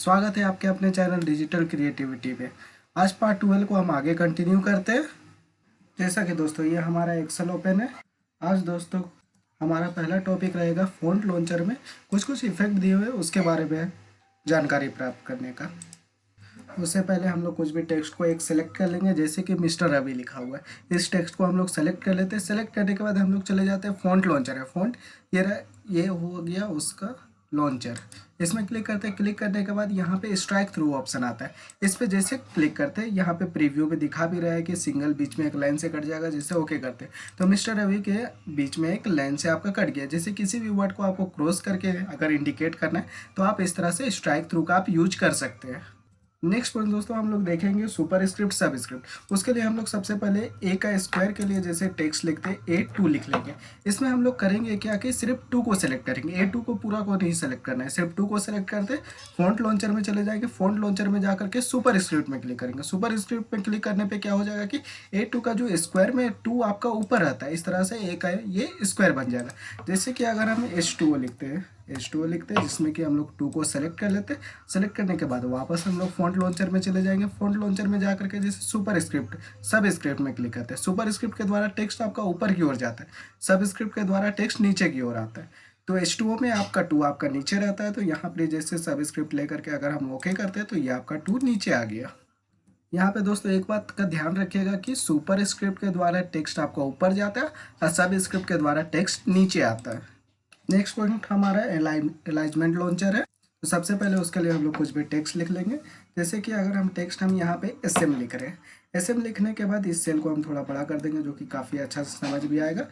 स्वागत है आपके अपने चैनल डिजिटल क्रिएटिविटी पे। आज पार्ट 12 को हम आगे कंटिन्यू करते हैं। जैसा कि दोस्तों ये हमारा एक्सेल ओपन है। आज दोस्तों हमारा पहला टॉपिक रहेगा फ़ॉन्ट लॉन्चर में कुछ इफेक्ट दिए हुए उसके बारे में जानकारी प्राप्त करने का। उससे पहले हम लोग कुछ भी टेक्स्ट को एक सेलेक्ट कर लेंगे, जैसे कि मिस्टर रवि लिखा हुआ है। इस टेक्स्ट को हम लोग सेलेक्ट कर लेते हैं। सेलेक्ट करने के बाद हम लोग चले जाते हैं फ़ॉन्ट लॉन्चर है। फ़ॉन्ट ये हो गया उसका लॉन्चर। इसमें क्लिक करते हैं। क्लिक करने के बाद यहाँ पे स्ट्राइक थ्रू ऑप्शन आता है। इस पे जैसे क्लिक करते हैं, यहाँ पे प्रीव्यू में दिखा भी रहा है कि सिंगल बीच में एक लाइन से कट जाएगा। जैसे ओके करते हैं तो मिस्टर रवि के बीच में एक लाइन से आपका कट गया। जैसे किसी भी वर्ड को आपको क्रॉस करके अगर इंडिकेट करना है तो आप इस तरह से स्ट्राइक थ्रू का आप यूज कर सकते हैं। नेक्स्ट पॉइंट दोस्तों हम लोग देखेंगे सुपर स्क्रिप्ट सब स्क्रिप्ट। उसके लिए हम लोग सबसे पहले ए का स्क्वायर के लिए जैसे टेक्स्ट लिखते हैं A2 लिख लेंगे। इसमें हम लोग करेंगे क्या कि सिर्फ 2 को सेलेक्ट करेंगे। A2 को पूरा को नहीं सेलेक्ट करना है, सिर्फ 2 को सेलेक्ट करते फ़ॉन्ट लॉन्चर में चले जाएंगे। फ़ॉन्ट लॉन्चर में जाकर के सुपर स्क्रिप्ट में क्लिक करेंगे। सुपर स्क्रिप्ट में क्लिक करने पर क्या हो जाएगा कि A2 का जो स्क्वायर में 2 आपका ऊपर रहता है, इस तरह से A का ये स्क्वायर बन जाएगा। जैसे कि अगर हम H2O लिखते हैं जिसमें कि हम लोग 2 को सेलेक्ट कर लेते हैं। सेलेक्ट करने के बाद वापस हम लोग फ़ॉन्ट लॉन्चर में चले जाएंगे। फ़ॉन्ट लॉन्चर में जाकर के जैसे सुपर स्क्रिप्ट सब स्क्रिप्ट में क्लिक करते हैं। सुपर स्क्रिप्ट के द्वारा टेक्स्ट आपका ऊपर की ओर जाता है, सब स्क्रिप्ट के द्वारा टेक्स्ट नीचे की ओर आता है। तो H2O में आपका 2 आपका नीचे रहता है, तो यहाँ पर जैसे सब स्क्रिप्ट लेकर के अगर हम ओके करते हैं तो ये आपका 2 नीचे आ गया। यहाँ पे दोस्तों एक बात का ध्यान रखिएगा कि सुपर स्क्रिप्ट के द्वारा टेक्स्ट आपका ऊपर जाता है और सब स्क्रिप्ट के द्वारा टेक्स्ट नीचे आता है। नेक्स्ट पॉइंट हमारा अलाइनमेंट लॉन्चर है। तो सबसे पहले उसके लिए हम लोग कुछ भी टेक्स्ट लिख लेंगे। जैसे कि अगर हम टेक्स्ट हम यहाँ पे SM लिख रहे हैं, SM लिखने के बाद इस सेल को हम थोड़ा बड़ा कर देंगे, जो कि काफ़ी अच्छा से समझ भी आएगा।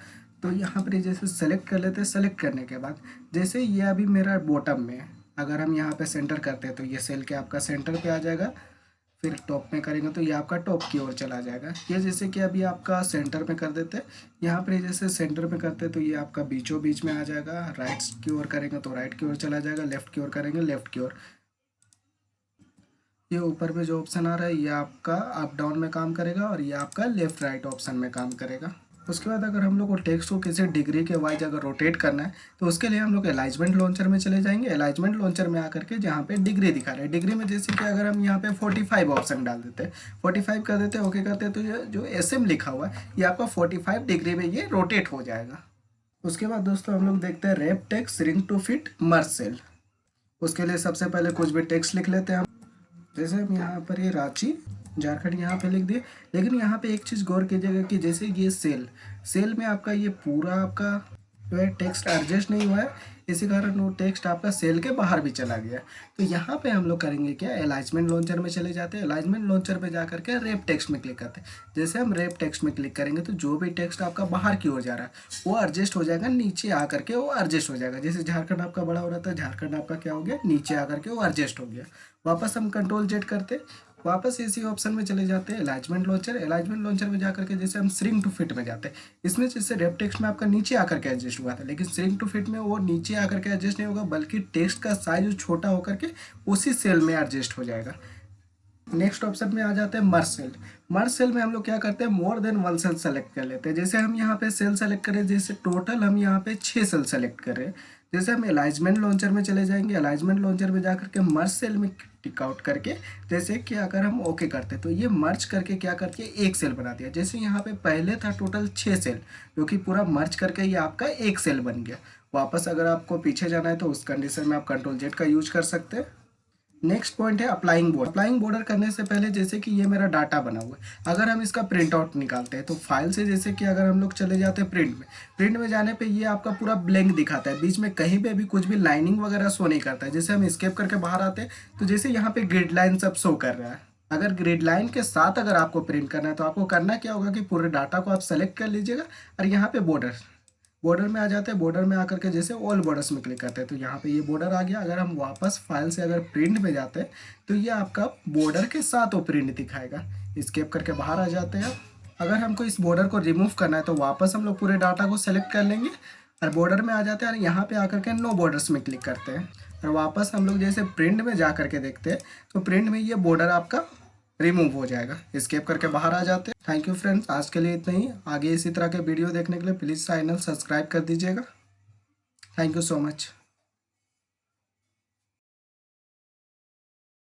तो यहाँ पर जैसे सेलेक्ट कर लेते हैं। सेलेक्ट करने के बाद जैसे ये अभी मेरा बॉटम में है, अगर हम यहाँ पे सेंटर करते हैं तो ये सेल के आपका सेंटर पे आ जाएगा। फिर टॉप में करेंगे तो ये आपका टॉप की ओर चला जाएगा। ये जैसे कि अभी आपका सेंटर में कर देते हैं, यहाँ पर जैसे सेंटर में करते हैं तो ये आपका बीचों बीच में आ जाएगा। राइट की ओर करेंगे तो राइट की ओर चला जाएगा, लेफ्ट की ओर करेंगे लेफ्ट की ओर। ये ऊपर में जो ऑप्शन आ रहा है ये आपका अप डाउन में काम करेगा और ये आपका लेफ्ट राइट ऑप्शन में काम करेगा। उसके बाद अगर हम लोग को टेक्स्ट को किसी डिग्री के वाइज अगर रोटेट करना है तो उसके लिए हम लोग अलाइनमेंट लॉन्चर में चले जाएंगे। अलाइनमेंट लॉन्चर में आकर के जहाँ पे डिग्री दिखा रहा है, डिग्री में जैसे कि अगर हम यहाँ पे 45 ऑप्शन डाल देते हैं, 45 कर देते हैं, ओके करते हैं, तो ये जो SM लिखा हुआ है ये आपका 45 डिग्री में ये रोटेट हो जाएगा। उसके बाद दोस्तों हम लोग देखते हैं wrap text shrink to fit merge cell. उसके लिए सबसे पहले कुछ भी टेक्स्ट लिख लेते हैं हम। जैसे हम यहाँ पर ये रांची झारखंड यहाँ पे लिख दिए। लेकिन यहाँ पे एक चीज़ गौर कीजिएगा कि जैसे ये सेल में आपका ये पूरा आपका जो है टेक्स्ट एडजस्ट नहीं हुआ है, इसी कारण वो टेक्स्ट आपका सेल के बाहर भी चला गया। तो यहाँ पे हम लोग करेंगे क्या, अलाइनमेंट लॉन्चर में चले जाते हैं। अलाइनमेंट लॉन्चर में जाकर के रैप टेक्स्ट में क्लिक करते हैं। जैसे हम रैप टेक्स्ट में क्लिक करेंगे तो जो भी टेक्स्ट आपका बाहर की ओर जा रहा है वो एडजस्ट हो जाएगा, नीचे आकर के वो एडजस्ट हो जाएगा। जैसे झारखंड आपका बड़ा हो रहा था, झारखंड आपका क्या हो गया, नीचे आकर के वो एडजस्ट हो गया। वापस हम Ctrl Z करते, वापस इसी ऑप्शन में चले जाते हैं अलाइनमेंट लॉन्चर। अलाइनमेंट लॉन्चर में जाकर के जैसे हम श्रिंक टू फिट में जाते हैं। इसमें जैसे रैप टेक्स्ट में आपका नीचे आकर के एडजस्ट हुआ था, लेकिन श्रिंक टू फिट में वो नीचे आकर के एडजस्ट नहीं होगा, बल्कि टेक्स्ट का साइज छोटा होकर के उसी सेल में एडजस्ट हो जाएगा। नेक्स्ट ऑप्शन में आ जाते हैं मर्ज सेल। मर्ज सेल में हम लोग क्या करते हैं, मोर देन 1 सेल सेलेक्ट कर लेते हैं। जैसे हम यहाँ पे सेल सेलेक्ट करें, जैसे टोटल हम यहाँ पे 6 सेल सेलेक्ट कर रहे हैं। जैसे हम अलाइनमेंट लॉन्चर में चले जाएंगे। अलाइनमेंट लॉन्चर में जाकर के मर्ज सेल में टिक आउट करके जैसे कि अगर हम ओके करते तो ये मर्ज करके क्या करके एक सेल बना दिया। जैसे यहाँ पे पहले था टोटल 6 सेल, जो कि पूरा मर्ज करके ये आपका एक सेल बन गया। वापस अगर आपको पीछे जाना है तो उस कंडीशन में आप Ctrl Z का यूज कर सकते हैं। नेक्स्ट पॉइंट है अप्लाइंग बॉर्डर। अप्लाइंग बॉर्डर करने से पहले जैसे कि ये मेरा डाटा बना हुआ है, अगर हम इसका प्रिंट आउट निकालते हैं तो फाइल से जैसे कि अगर हम लोग चले जाते हैं प्रिंट में जाने पे ये आपका पूरा ब्लैंक दिखाता है, बीच में कहीं पे भी कुछ भी लाइनिंग वगैरह शो नहीं करता है। जैसे हम एस्केप करके बाहर आते हैं तो जैसे यहाँ पे ग्रिड लाइन सब शो कर रहा है। अगर ग्रिड लाइन के साथ अगर आपको प्रिंट करना है तो आपको करना क्या होगा कि पूरे डाटा को आप सेलेक्ट कर लीजिएगा और यहाँ पे बॉर्डर में आ जाते हैं। बॉर्डर में आकर के जैसे ऑल बॉर्डर्स में क्लिक करते हैं तो यहाँ पे ये बॉर्डर आ गया। अगर हम वापस फाइल से अगर प्रिंट में जाते हैं तो ये आपका बॉर्डर के साथ वो प्रिंट दिखाएगा। स्केप करके बाहर आ जाते हैं। अगर हमको इस बॉर्डर को रिमूव करना है तो वापस हम लोग पूरे डाटा को सेलेक्ट कर लेंगे और बॉर्डर में आ जाते हैं और यहाँ पे आकर के नो बॉर्डर्स में क्लिक करते हैं और वापस हम लोग जैसे प्रिंट में जा करके देखते हैं तो प्रिंट में ये बॉर्डर आपका रिमूव हो जाएगा। एस्केप करके बाहर आ जाते हैं। थैंक यू फ्रेंड्स, आज के लिए इतना ही। आगे इसी तरह के वीडियो देखने के लिए प्लीज़ चैनल सब्सक्राइब कर दीजिएगा। Thank you so much.